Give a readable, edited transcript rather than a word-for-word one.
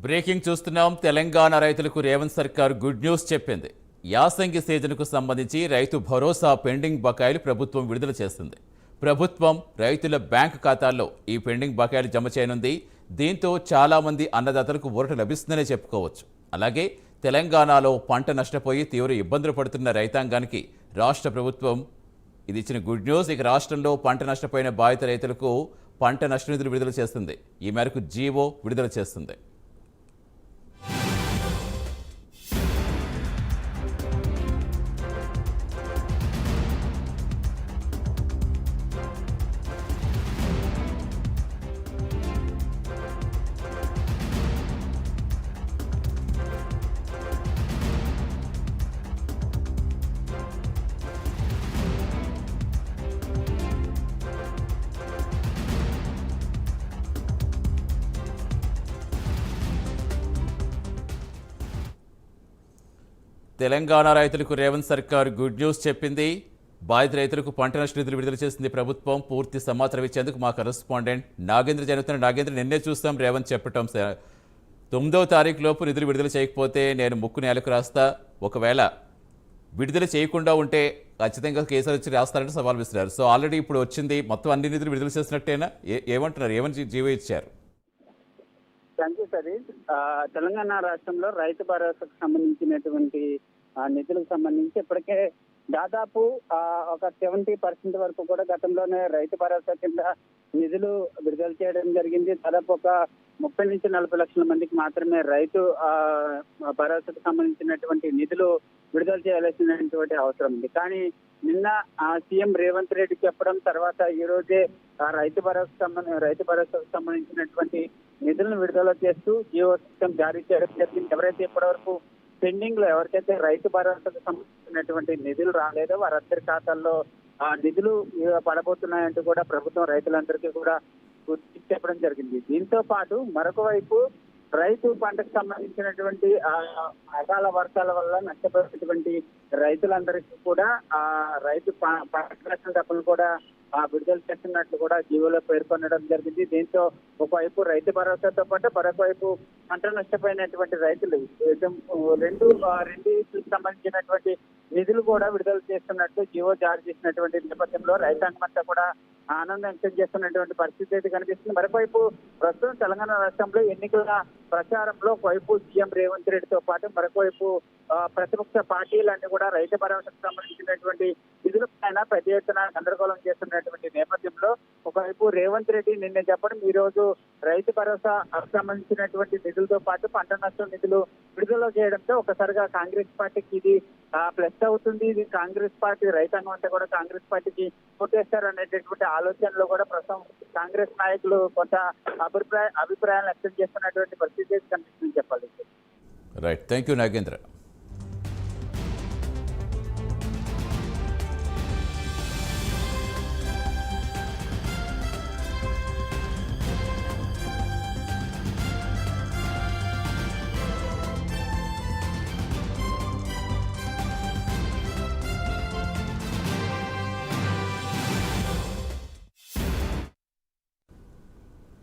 Breaking చూస్తున్నాం. తెలంగాణ రైతులకు రేవంత్ సర్కార్ గుడ్ న్యూస్ చెప్పింది. యాసంగి సీజన్కు సంబంధించి రైతు భరోసా పెండింగ్ బకాయిలు ప్రభుత్వం విడుదల చేస్తుంది. ప్రభుత్వం రైతుల బ్యాంకు ఖాతాల్లో ఈ పెండింగ్ బకాయిలు జమ చేయనుంది. దీంతో చాలామంది అన్నదాతలకు ఊరట లభిస్తుందనే చెప్పుకోవచ్చు. అలాగే తెలంగాణలో పంట నష్టపోయి తీవ్ర ఇబ్బందులు పడుతున్న రైతాంగానికి రాష్ట్ర ప్రభుత్వం ఇది ఇచ్చిన గుడ్ న్యూస్. ఇక రాష్ట్రంలో పంట నష్టపోయిన బాధిత రైతులకు పంట నష్ట నిధులు విడుదల చేస్తుంది. ఈ మేరకు జీవో విడుదల చేస్తుంది. తెలంగాణ రైతులకు రేవంత్ సర్కార్ గుడ్ న్యూస్ చెప్పింది. బాధిత రైతులకు పంట నష్ట నిధులు విడుదల చేసింది ప్రభుత్వం. పూర్తి సమాచారం ఇచ్చేందుకు మా కరెస్పాండెంట్ నాగేంద్ర జరుగుతున్న. నాగేంద్ర, నిన్నే చూస్తాం రేవంత్ చెప్పటం 9వ తారీఖు లోపు నిధులు విడుదల చేయకపోతే నేను ముక్కు నేలకు రాస్తా, ఒకవేళ విడుదల చేయకుండా ఉంటే ఖచ్చితంగా కేసులు వచ్చి రాస్తారంటే సవాల్ విసిరారు. సో ఆల్రెడీ ఇప్పుడు వచ్చింది, మొత్తం అన్ని నిధులు విడుదల చేసినట్టేనా? ఏమంటున్నారు? ఏమని జీవో ఇచ్చారు? Thank you Sirish. తెలంగాణ రాష్ట్రంలో రైతు భరోసాకు సంబంధించినటువంటి నిధులకు సంబంధించి ఇప్పటికే దాదాపు ఒక 70% వరకు కూడా గతంలోనే రైతు భరోసా కింద నిధులు విడుదల చేయడం జరిగింది. దాదాపు ఒక 30 నుంచి 40 లక్షల మందికి మాత్రమే రైతు భరోసాకు సంబంధించినటువంటి నిధులు విడుదల చేయాల్సినటువంటి అవసరం ఉంది. కానీ నిన్న సీఎం రేవంత్ రెడ్డి చెప్పడం తర్వాత ఈ రోజే రైతు భరోసాకు సంబంధించినటువంటి నిధులను విడుదల చేస్తూ జియో సిస్టమ్ జారీ చేయడం జరిగింది. ఎవరైతే ఇప్పటివరకు పెండింగ్ లో ఎవరికైతే రైతు భరోసాకు సంబంధించినటువంటి నిధులు రాలేదో వారందరి ఖాతాల్లో నిధులు పడబోతున్నాయంటూ కూడా ప్రభుత్వం రైతులందరికీ కూడా గుర్తు చెప్పడం జరిగింది. దీంతో పాటు మరొక వైపు రైతు పంటకు సంబంధించినటువంటి అకాల వర్షాల వల్ల నష్టపోయినటువంటి రైతులందరికీ కూడా రైతు పంట నష్టం డబ్బులు కూడా విడుదల చేస్తున్నట్లు కూడా జీవోలో పేర్కొనడం జరిగింది. దీంతో ఒకవైపు రైతు భరోసాతో పాటు మరొక వైపు పంట నష్టపోయినటువంటి రైతులు రెండు సంబంధించినటువంటి నిధులు కూడా విడుదల చేస్తున్నట్టు జీవో జారీ చేసినటువంటి నేపథ్యంలో రైతాంగం అంతా కూడా ఆనందం వ్యక్తం చేస్తున్నటువంటి పరిస్థితి అయితే కనిపిస్తుంది. మరోవైపు ప్రస్తుతం తెలంగాణ రాష్ట్రంలో ఎన్నికల ప్రచారంలో ఒకవైపు సీఎం రేవంత్ రెడ్డితో పాటు మరొకవైపు ప్రతిపక్ష పార్టీలన్నీ కూడా రైతు భరోసాకు సంబంధించినటువంటి నిధుల పైన పెద్ద ఎత్తున గందరగోళం చేస్తున్నటువంటి నేపథ్యంలో ఒకవైపు రేవంత్ రెడ్డి నిన్న చెప్పడం ఈ రోజు రైతు భరోసా సంబంధించినటువంటి నిధులతో పాటు పంట నష్టం నిధులు విడుదల చేయడంతో ఒకసారిగా కాంగ్రెస్ పార్టీకి ఇది ప్లస్ అవుతుంది. ఇది కాంగ్రెస్ పార్టీ రైతాంగం అంతా కూడా కాంగ్రెస్ పార్టీకి ఓటేస్తారు అనేటటువంటి ఆలోచనలో కూడా ప్రస్తుతం కాంగ్రెస్ నాయకులు కొంత అభిప్రాయాలు వ్యక్తం చేస్తున్నటువంటి పరిస్థితి కనిపిస్తుందని చెప్పాలి. Right, thank you Nagendra.